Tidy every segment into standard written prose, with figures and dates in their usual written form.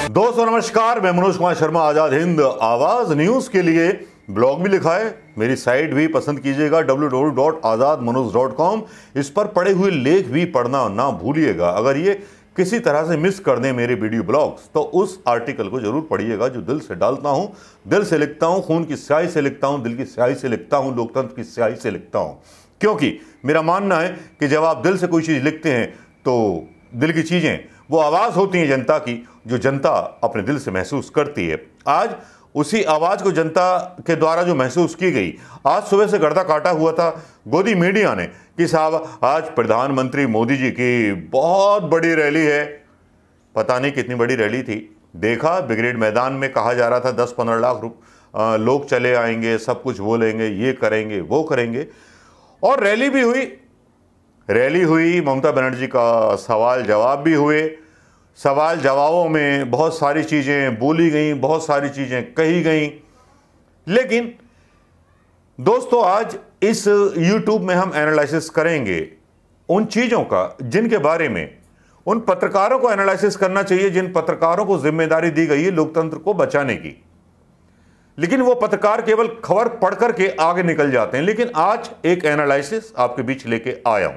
दोस्तों नमस्कार, मैं मनोज कुमार शर्मा, आजाद हिंद आवाज न्यूज के लिए ब्लॉग भी लिखा है, मेरी साइट भी पसंद कीजिएगा www.azadmanoj.com। इस पर पढ़े हुए लेख भी पढ़ना ना भूलिएगा। अगर ये किसी तरह से मिस कर दें मेरे वीडियो ब्लॉग्स तो उस आर्टिकल को जरूर पढ़िएगा जो दिल से डालता हूं, दिल से लिखता हूं, खून की स्याही से लिखता हूं, दिल की स्याही से लिखता हूं, लोकतंत्र की स्याही से लिखता हूं। क्योंकि मेरा मानना है कि जब आप दिल से कोई चीज लिखते हैं तो दिल की चीजें वो आवाज होती है जनता की, जो जनता अपने दिल से महसूस करती है। आज उसी आवाज को जनता के द्वारा जो महसूस की गई, आज सुबह से गर्दा काटा हुआ था गोदी मीडिया ने कि साहब आज प्रधानमंत्री मोदी जी की बहुत बड़ी रैली है। पता नहीं कितनी बड़ी रैली थी। देखा ब्रिगेड मैदान में कहा जा रहा था 10-15 लाख लोग चले आएंगे, सब कुछ बोलेंगे, ये करेंगे वो करेंगे, और रैली भी हुई। ममता बनर्जी का सवाल जवाब भी हुए। सवाल जवाबों में बहुत सारी चीज़ें बोली गई, बहुत सारी चीज़ें कही गई। लेकिन दोस्तों आज इस YouTube में हम एनालिसिस करेंगे उन चीज़ों का जिनके बारे में उन पत्रकारों को एनालिसिस करना चाहिए, जिन पत्रकारों को जिम्मेदारी दी गई है लोकतंत्र को बचाने की। लेकिन वो पत्रकार केवल खबर पढ़ करके आगे निकल जाते हैं। लेकिन आज एक एनालिसिस आपके बीच लेके आया हूं,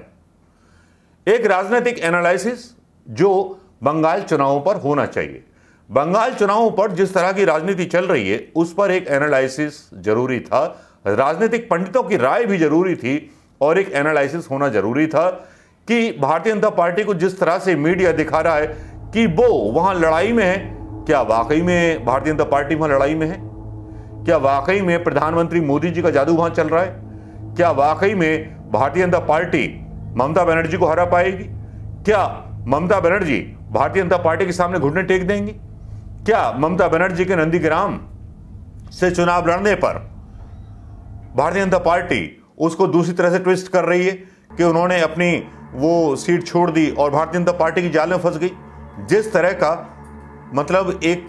एक राजनीतिक एनालिसिस जो बंगाल चुनावों पर होना चाहिए। बंगाल चुनावों पर जिस तरह की राजनीति चल रही है उस पर एक एनालिसिस जरूरी था, राजनीतिक पंडितों की राय भी जरूरी थी, और एक एनालिसिस होना जरूरी था कि भारतीय जनता पार्टी को जिस तरह से मीडिया दिखा रहा है कि वो वहां लड़ाई में है, क्या वाकई में भारतीय जनता पार्टी वहां लड़ाई में है? क्या वाकई में प्रधानमंत्री मोदी जी का जादू वहां चल रहा है? क्या वाकई में भारतीय जनता पार्टी ममता बनर्जी को हरा पाएगी? क्या ममता बनर्जी भारतीय जनता पार्टी के सामने घुटने टेक देंगी? क्या ममता बनर्जी के नंदीग्राम से चुनाव लड़ने पर भारतीय जनता पार्टी उसको दूसरी तरह से ट्विस्ट कर रही है कि उन्होंने अपनी वो सीट छोड़ दी और भारतीय जनता पार्टी की जाल में फंस गई? जिस तरह का मतलब एक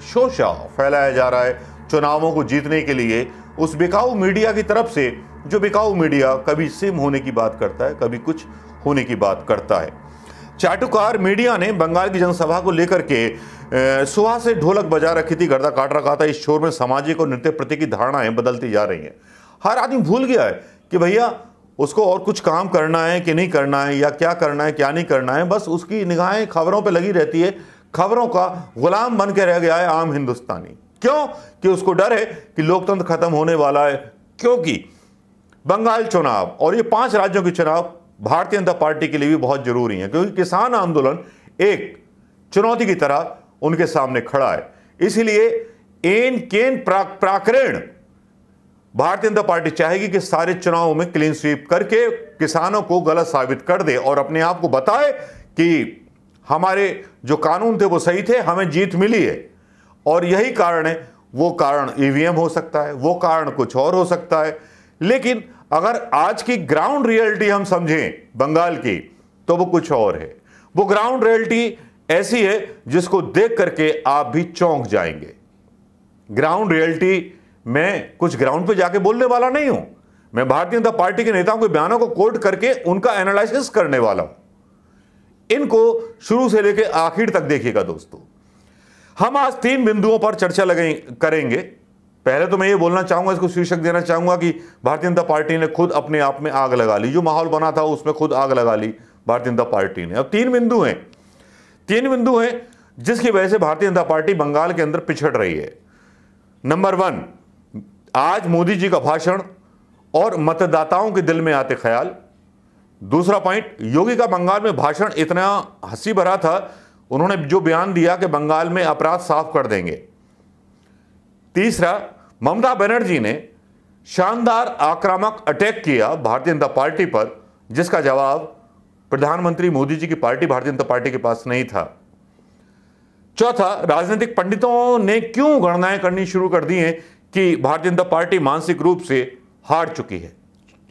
शोषा फैलाया जा रहा है चुनावों को जीतने के लिए उस बिकाऊ मीडिया की तरफ से, जो बिकाऊ मीडिया कभी सिम होने की बात करता है, कभी कुछ होने की बात करता है। चाटुकार मीडिया ने बंगाल की जनसभा को लेकर के सुबह से ढोलक बजा रखी थी, गर्दा काट रखा था। इस शोर में सामाजिक और नृत्य प्रति की धारणाएं बदलती जा रही हैं। हर आदमी भूल गया है कि भैया उसको और कुछ काम करना है कि नहीं करना है, या क्या करना है क्या नहीं करना है। बस उसकी निगाहें खबरों पर लगी रहती है, खबरों का गुलाम बन के रह गया है आम हिंदुस्तानी। क्यों? कि उसको डर है कि लोकतंत्र खत्म होने वाला है। क्योंकि बंगाल चुनाव और ये 5 राज्यों के चुनाव भारतीय जनता पार्टी के लिए भी बहुत जरूरी है, क्योंकि किसान आंदोलन एक चुनौती की तरह उनके सामने खड़ा है। इसलिए एन केन प्राकरण भारतीय जनता पार्टी चाहेगी कि सारे चुनावों में क्लीन स्वीप करके किसानों को गलत साबित कर दे और अपने आप को बताए कि हमारे जो कानून थे वो सही थे, हमें जीत मिली है। और यही कारण है, वो कारण ईवीएम हो सकता है, वो कारण कुछ और हो सकता है। लेकिन अगर आज की ग्राउंड रियलिटी हम समझें बंगाल की, तो वो कुछ और है। वो ग्राउंड रियलिटी ऐसी है जिसको देख करके आप भी चौंक जाएंगे। ग्राउंड रियलिटी मैं कुछ ग्राउंड पे जाके बोलने वाला नहीं हूं, मैं भारतीय जनता पार्टी के नेताओं के बयानों को कोट करके उनका एनालिसिस करने वाला हूं। इनको शुरू से लेकर आखिर तक देखिएगा दोस्तों। हम आज 3 बिंदुओं पर चर्चा करेंगे। पहले तो मैं ये बोलना चाहूंगा, इसको शीर्षक देना चाहूंगा कि भारतीय जनता पार्टी ने खुद अपने आप में आग लगा ली। जो माहौल बना था उसमें खुद आग लगा ली भारतीय जनता पार्टी ने। अब 3 बिंदु हैं जिसकी वजह से भारतीय जनता पार्टी बंगाल के अंदर पिछड़ रही है। नंबर 1, आज मोदी जी का भाषण और मतदाताओं के दिल में आते ख्याल। दूसरा पॉइंट, योगी का बंगाल में भाषण इतना हंसी भरा था, उन्होंने जो बयान दिया कि बंगाल में अपराध साफ कर देंगे। तीसरा, ममता बनर्जी ने शानदार आक्रामक अटैक किया भारतीय जनता पार्टी पर, जिसका जवाब प्रधानमंत्री मोदी जी की पार्टी भारतीय जनता पार्टी के पास नहीं था। चौथा, राजनीतिक पंडितों ने क्यों गणनाएं करनी शुरू कर दी हैं कि भारतीय जनता पार्टी मानसिक रूप से हार चुकी है।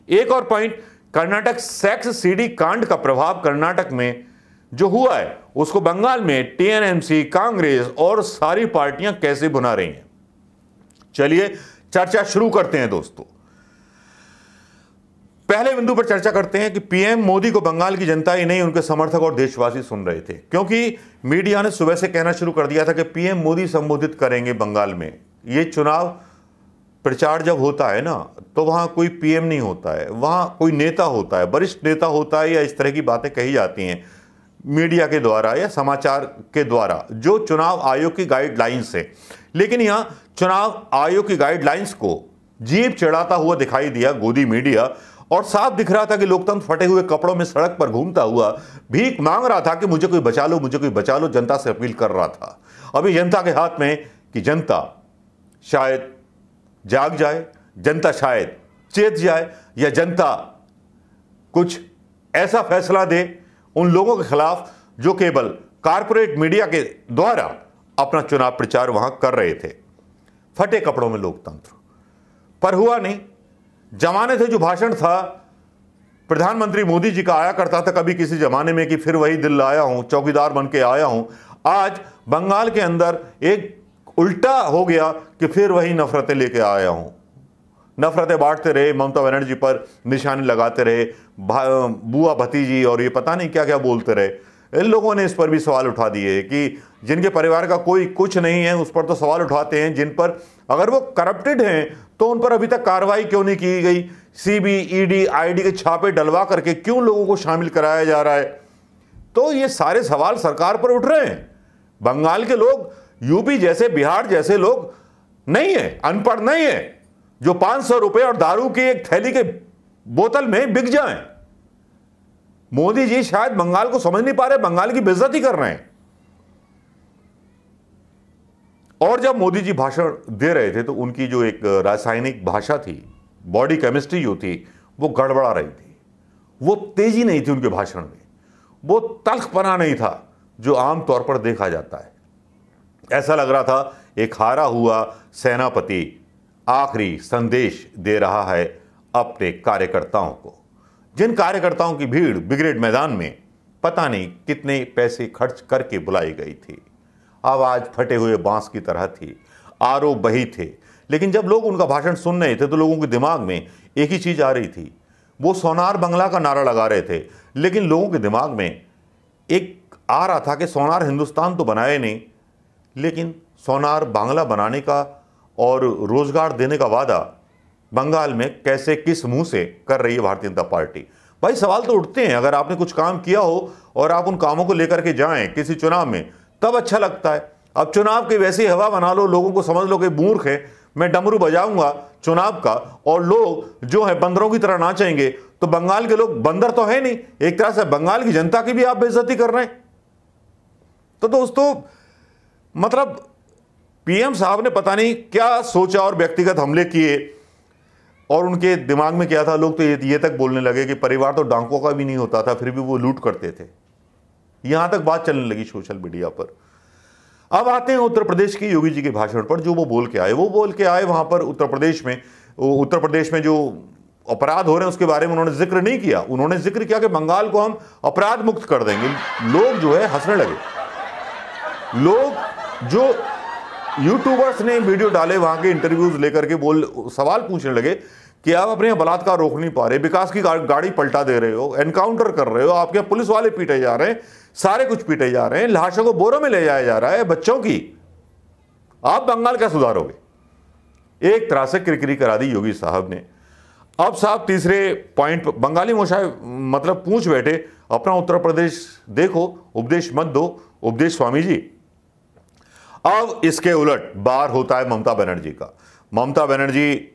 एक और पॉइंट, कर्नाटक सेक्स सीडी कांड का प्रभाव कर्नाटक में जो हुआ है उसको बंगाल में टीएमसी, कांग्रेस और सारी पार्टियां कैसे बुना रही हैं। चलिए चर्चा शुरू करते हैं दोस्तों। पहले बिंदु पर चर्चा करते हैं कि पीएम मोदी को बंगाल की जनता ही नहीं उनके समर्थक और देशवासी सुन रहे थे, क्योंकि मीडिया ने सुबह से कहना शुरू कर दिया था कि पीएम मोदी संबोधित करेंगे बंगाल में। ये चुनाव प्रचार जब होता है ना, तो वहां कोई पीएम नहीं होता है, वहां कोई नेता होता है, वरिष्ठ नेता होता है, या इस तरह की बातें कही जाती हैं मीडिया के द्वारा या समाचार के द्वारा, जो चुनाव आयोग की गाइडलाइंस है। लेकिन यहां चुनाव आयोग की गाइडलाइंस को जीभ चढ़ाता हुआ दिखाई दिया गोदी मीडिया, और साफ दिख रहा था कि लोकतंत्र फटे हुए कपड़ों में सड़क पर घूमता हुआ भीख मांग रहा था कि मुझे कोई बचा लो, मुझे कोई बचा लो, जनता से अपील कर रहा था। अभी जनता के हाथ में कि जनता शायद जाग जाए, जनता शायद चेत जाए, या जनता कुछ ऐसा फैसला दे उन लोगों के खिलाफ जो केवल कारपोरेट मीडिया के द्वारा अपना चुनाव प्रचार वहां कर रहे थे। फटे कपड़ों में लोकतंत्र, पर हुआ नहीं। जमाने थे जो भाषण था प्रधानमंत्री मोदी जी का आया करता था कभी किसी जमाने में कि फिर वही दिल लाया हूं, चौकीदार बन के आया हूं। आज बंगाल के अंदर एक उल्टा हो गया कि फिर वही नफरतें लेके आया हूं। नफरतें बांटते रहे, ममता बनर्जी पर निशाने लगाते रहे, बुआ भतीजी और ये पता नहीं क्या क्या बोलते रहे। इन लोगों ने इस पर भी सवाल उठा दिए कि जिनके परिवार का कोई कुछ नहीं है उस पर तो सवाल उठाते हैं, जिन पर अगर वो करप्टेड हैं तो उन पर अभी तक कार्रवाई क्यों नहीं की गई, सीबी ईडी आईडी के छापे डलवा करके क्यों लोगों को शामिल कराया जा रहा है। तो ये सारे सवाल सरकार पर उठ रहे हैं। बंगाल के लोग, यूपी जैसे, बिहार जैसे लोग नहीं है, अनपढ़ नहीं है, जो 500 रुपए और दारू की एक थैली के बोतल में बिक जाएं। मोदी जी शायद बंगाल को समझ नहीं पा रहे, बंगाल की बेइज्जती कर रहे हैं। और जब मोदी जी भाषण दे रहे थे तो उनकी जो एक रासायनिक भाषा थी, बॉडी केमिस्ट्री जो थी, वो गड़बड़ा रही थी। वो तेजी नहीं थी उनके भाषण में, वो तल्खपना नहीं था जो आमतौर पर देखा जाता है। ऐसा लग रहा था एक हारा हुआ सेनापति आखिरी संदेश दे रहा है अपने कार्यकर्ताओं को, जिन कार्यकर्ताओं की भीड़ ब्रिगेड मैदान में पता नहीं कितने पैसे खर्च करके बुलाई गई थी। आवाज फटे हुए बांस की तरह थी, आरोप बही थे। लेकिन जब लोग उनका भाषण सुन रहे थे तो लोगों के दिमाग में एक ही चीज आ रही थी, वो सोनार बंगला का नारा लगा रहे थे, लेकिन लोगों के दिमाग में एक आ रहा था कि सोनार हिंदुस्तान तो बनाए नहीं, लेकिन सोनार बांग्ला बनाने का और रोजगार देने का वादा बंगाल में कैसे, किस मुंह से कर रही है भारतीय जनता पार्टी। भाई सवाल तो उठते हैं, अगर आपने कुछ काम किया हो और आप उन कामों को लेकर के जाएं किसी चुनाव में तब अच्छा लगता है। अब चुनाव की वैसी हवा बना लो, लोगों को समझ लो कि मूर्ख है, मैं डमरू बजाऊंगा चुनाव का और लोग जो है बंदरों की तरह नाचेंगे, तो बंगाल के लोग बंदर तो है नहीं, एक तरह से बंगाल की जनता की भी आप बेइज्जती कर रहे हैं। तो दोस्तों मतलब पीएम साहब ने पता नहीं क्या सोचा और व्यक्तिगत हमले किए, और उनके दिमाग में क्या था। लोग तो ये तक बोलने लगे कि परिवार तो डांकों का भी नहीं होता था, फिर भी वो लूट करते थे। यहां तक बात चलने लगी सोशल मीडिया पर। अब आते हैं उत्तर प्रदेश की योगी जी के भाषण पर, जो वो बोल के आए वहां पर उत्तर प्रदेश में जो अपराध हो रहे हैं उसके बारे में उन्होंने जिक्र नहीं किया। उन्होंने जिक्र किया कि बंगाल को हम अपराध मुक्त कर देंगे। लोग जो है हंसने लगे। लोग जो यूट्यूबर्स ने वीडियो डाले वहां के इंटरव्यूज लेकर के सवाल पूछने लगे कि आप अपने बलात्कार रोक नहीं पा रहे, विकास की गाड़ी पलटा दे रहे हो, एनकाउंटर कर रहे हो, आपके पुलिस वाले पीटे जा रहे हैं, सारे कुछ पीटे जा रहे हैं, लाशों को बोरों में ले जाया जा रहा है बच्चों की, आप बंगाल क्या सुधारोगे। एक तरह से किरकिरी करा दी योगी साहब ने। अब साहब तीसरे पॉइंट पर बंगाली मोशाय मतलब पूछ बैठे, अपना उत्तर प्रदेश देखो, उपदेश मत दो, उपदेश स्वामी जी। अब इसके उलट बार होता है ममता बनर्जी का। ममता बनर्जी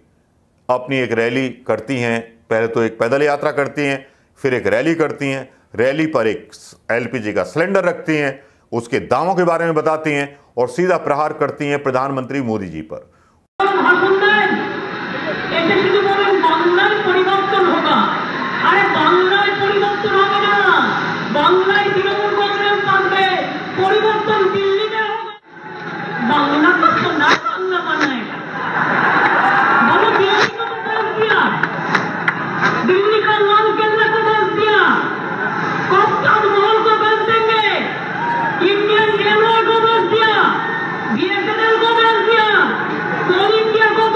अपनी एक रैली करती हैं, पहले तो एक पैदल यात्रा करती हैं, फिर एक रैली करती हैं, रैली पर एक एलपीजी का सिलेंडर रखती हैं, उसके दामों के बारे में बताती हैं और सीधा प्रहार करती हैं प्रधानमंत्री मोदी जी पर। दिल्ली का लाल किला को बंद किया, कप्तान महल को बंद देंगे, इंडियन रेलवे को बंद किया, बीएसएनएल को बंद किया, कोल इंडिया को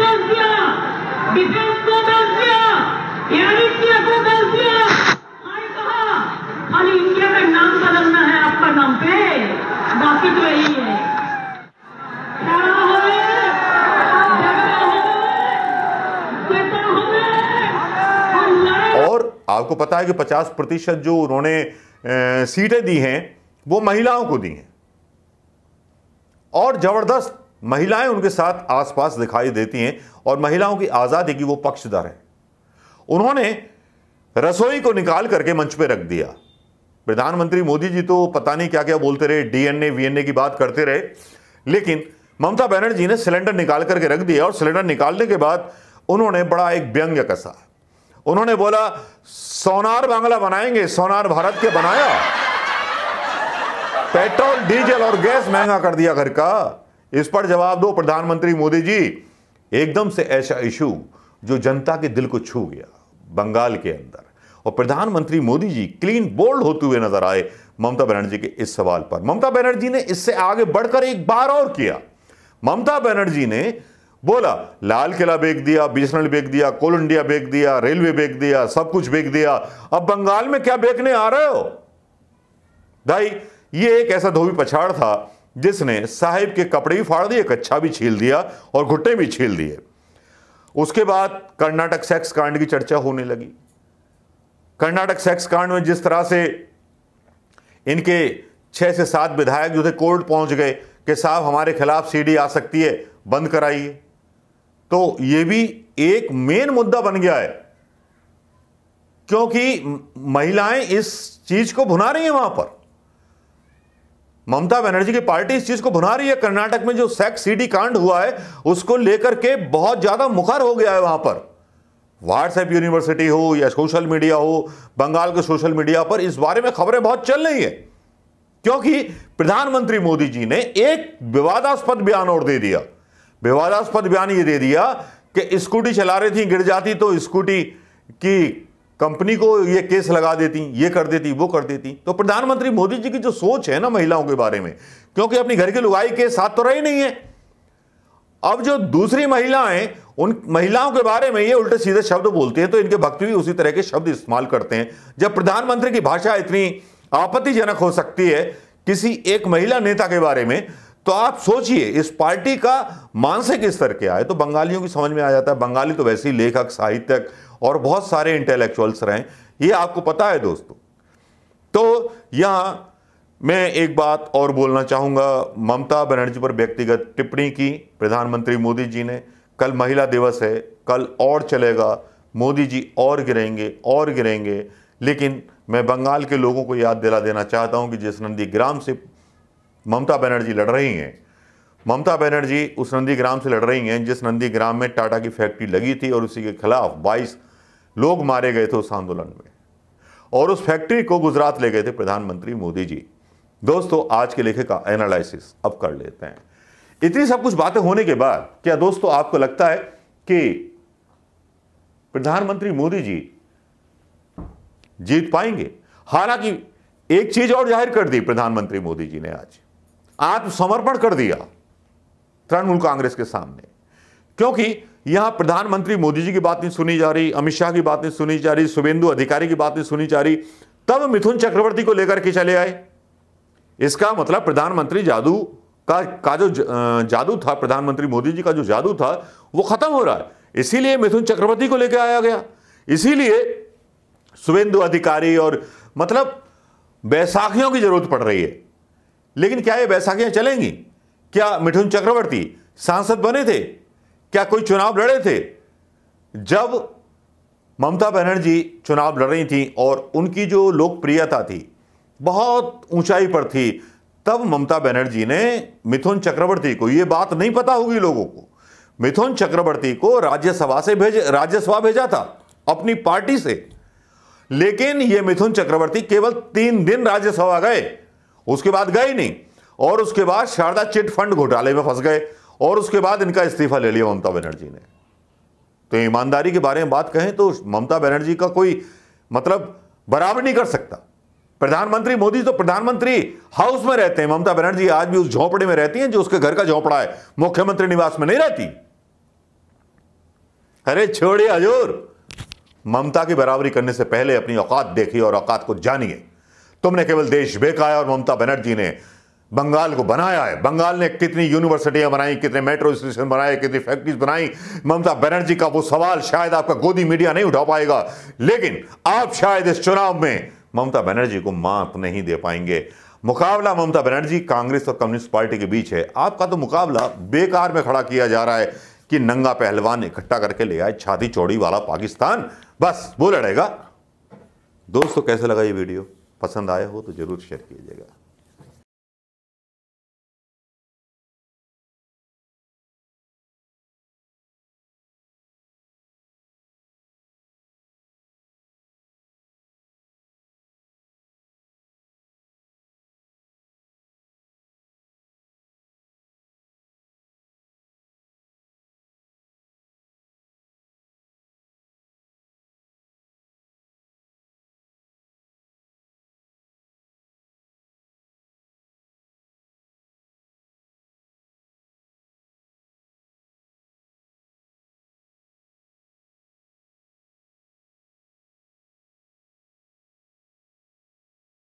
खाली इंडिया का नाम बदलना है आपका नाम पे, बाकी तो यही है। खड़ा होवे, झगड़ा होवे, चेतन होवे, हम लड़े। और आपको पता है कि 50% जो उन्होंने सीटें दी हैं वो महिलाओं को दी हैं, और जबरदस्त महिलाएं उनके साथ आसपास दिखाई देती हैं, और महिलाओं की आजादी की वो पक्षधर है। उन्होंने रसोई को निकाल करके मंच पे रख दिया। प्रधानमंत्री मोदी जी तो पता नहीं क्या क्या बोलते रहे, डीएनए वीएनए की बात करते रहे, लेकिन ममता बनर्जी ने सिलेंडर निकाल करके रख दिया, और सिलेंडर निकालने के बाद उन्होंने बड़ा एक व्यंग्य कसा। उन्होंने बोला, सोनार बांग्ला बनाएंगे, सोनार भारत के बनाया, पेट्रोल डीजल और गैस महंगा कर दिया घर का। इस पर जवाब दो प्रधानमंत्री मोदी जी। एकदम से ऐसा इशू जो जनता के दिल को छू गया बंगाल के अंदर, और प्रधानमंत्री मोदी जी क्लीन बोल्ड होते हुए नजर आए ममता बनर्जी के इस सवाल पर। ममता बनर्जी ने इससे आगे बढ़कर एक बार और किया। ममता बनर्जी ने बोला, लाल किला बेच दिया, बीएसएनएल बेच दिया, कोल इंडिया बेच दिया, रेलवे बेच दिया, सब कुछ बेच दिया, अब बंगाल में क्या बेचने आ रहे हो भाई। ये एक ऐसा धोबी पछाड़ था जिसने साहिब के कपड़े भी फाड़ दिए, कच्छा भी छील दिया और घुट्टे भी छील दिए। उसके बाद कर्नाटक सेक्स कांड की चर्चा होने लगी। कर्नाटक सेक्स कांड में जिस तरह से इनके 6 से 7 विधायक जो थे कोर्ट पहुंच गए कि साहब हमारे खिलाफ सीडी आ सकती है, बंद कराइए, तो यह भी एक मेन मुद्दा बन गया है, क्योंकि महिलाएं इस चीज को भुना रही हैं। वहां पर ममता बनर्जी की पार्टी इस चीज को भुना रही है। कर्नाटक में जो सेक्स सीडी कांड हुआ है उसको लेकर के बहुत ज्यादा मुखर हो गया है। वहां पर व्हाट्सएप यूनिवर्सिटी हो या सोशल मीडिया हो, बंगाल के सोशल मीडिया पर इस बारे में खबरें बहुत चल रही है, क्योंकि प्रधानमंत्री मोदी जी ने एक विवादास्पद बयान और दे दिया। विवादास्पद बयान ये दे दिया कि स्कूटी चला रही थी, गिर जाती तो स्कूटी की कंपनी को ये केस लगा देती, ये कर देती, वो कर देती। तो प्रधानमंत्री मोदी जी की जो सोच है ना महिलाओं के बारे में, क्योंकि अपनी घर की लुगाई के साथ तो रही नहीं है, अब जो दूसरी महिलाएं उन महिलाओं के बारे में ये उल्टे सीधे शब्द बोलते हैं, तो इनके भक्त भी उसी तरह के शब्द इस्तेमाल करते हैं। जब प्रधानमंत्री की भाषा इतनी आपत्तिजनक हो सकती है किसी एक महिला नेता के बारे में, तो आप सोचिए इस पार्टी का मानसिक स्तर क्या है। तो बंगालियों की समझ में आ जाता है। बंगाली तो वैसे ही लेखक, साहित्यक और बहुत सारे इंटेलेक्चुअल्स रहे, ये आपको पता है दोस्तों। तो यहां मैं एक बात और बोलना चाहूंगा। ममता बनर्जी पर व्यक्तिगत टिप्पणी की प्रधानमंत्री मोदी जी ने। कल महिला दिवस है, कल और चलेगा, मोदी जी और गिरेंगे और गिरेंगे। लेकिन मैं बंगाल के लोगों को याद दिला देना चाहता हूं कि जिस नंदीग्राम से ममता बनर्जी लड़ रही हैं, ममता बनर्जी उस नंदीग्राम से लड़ रही हैं जिस नंदीग्राम में टाटा की फैक्ट्री लगी थी और उसी के खिलाफ 22 लोग मारे गए थे उस आंदोलन में, और उस फैक्ट्री को गुजरात ले गए थे प्रधानमंत्री मोदी जी। दोस्तों, आज के लेखे का एनालिसिस अब कर लेते हैं। इतनी सब कुछ बातें होने के बाद क्या दोस्तों आपको लगता है कि प्रधानमंत्री मोदी जी जीत पाएंगे? हालांकि एक चीज और जाहिर कर दी प्रधानमंत्री मोदी जी ने, आज आत्मसमर्पण कर दिया तृणमूल कांग्रेस के सामने, क्योंकि यहां प्रधानमंत्री मोदी जी की बात नहीं सुनी जा रही, अमित शाह की बात नहीं सुनी जा रही, शुभेंदु अधिकारी की बात नहीं सुनी जा रही, तब मिथुन चक्रवर्ती को लेकर के चले आए। इसका मतलब प्रधानमंत्री जादू का जो जादू था, प्रधानमंत्री मोदी जी का जो जादू था वो खत्म हो रहा है। इसीलिए मिथुन चक्रवर्ती को लेकर आया गया, इसीलिए शुभेंदु अधिकारी और मतलब बैसाखियों की जरूरत पड़ रही है। लेकिन क्या ये बैसाखियां चलेंगी? क्या मिथुन चक्रवर्ती सांसद बने थे? क्या कोई चुनाव लड़े थे? जब ममता बनर्जी चुनाव लड़ रही थी और उनकी जो लोकप्रियता थी बहुत ऊंचाई पर थी, तब ममता बनर्जी ने मिथुन चक्रवर्ती को, ये बात नहीं पता होगी लोगों को, मिथुन चक्रवर्ती को राज्यसभा भेजा था अपनी पार्टी से। लेकिन ये मिथुन चक्रवर्ती केवल 3 दिन राज्यसभा गए, उसके बाद गए नहीं, और उसके बाद शारदा चिट फंड घोटाले में फंस गए, और उसके बाद इनका इस्तीफा ले लिया ममता बनर्जी ने। तो ईमानदारी के बारे में बात कहें तो ममता बनर्जी का कोई मतलब बराबर नहीं कर सकता। प्रधानमंत्री मोदी तो प्रधानमंत्री हाउस में रहते हैं, ममता बनर्जी आज भी उस झोंपड़े में रहती हैं जो उसके घर का झोंपड़ा है, मुख्यमंत्री निवास में नहीं रहती। अरे छोड़िए हजूर, ममता की बराबरी करने से पहले अपनी औकात देखिए और औकात को जानिए। तुमने केवल देश बेकाया और ममता बनर्जी ने बंगाल को बनाया है। बंगाल ने कितनी यूनिवर्सिटियां बनाई, कितने मेट्रो स्टेशन बनाए, कितनी फैक्ट्रीज बनाई। ममता बनर्जी का वो सवाल शायद आपका गोदी मीडिया नहीं उठा पाएगा, लेकिन आप शायद इस चुनाव में ममता बनर्जी को मात नहीं दे पाएंगे। मुकाबला ममता बनर्जी कांग्रेस और कम्युनिस्ट पार्टी के बीच है। आपका तो मुकाबला बेकार में खड़ा किया जा रहा है कि नंगा पहलवान इकट्ठा करके ले आए छाती चौड़ी वाला पाकिस्तान, बस वो लड़ेगा। दोस्तों कैसे लगा ये वीडियो? पसंद आया हो तो जरूर शेयर कीजिएगा।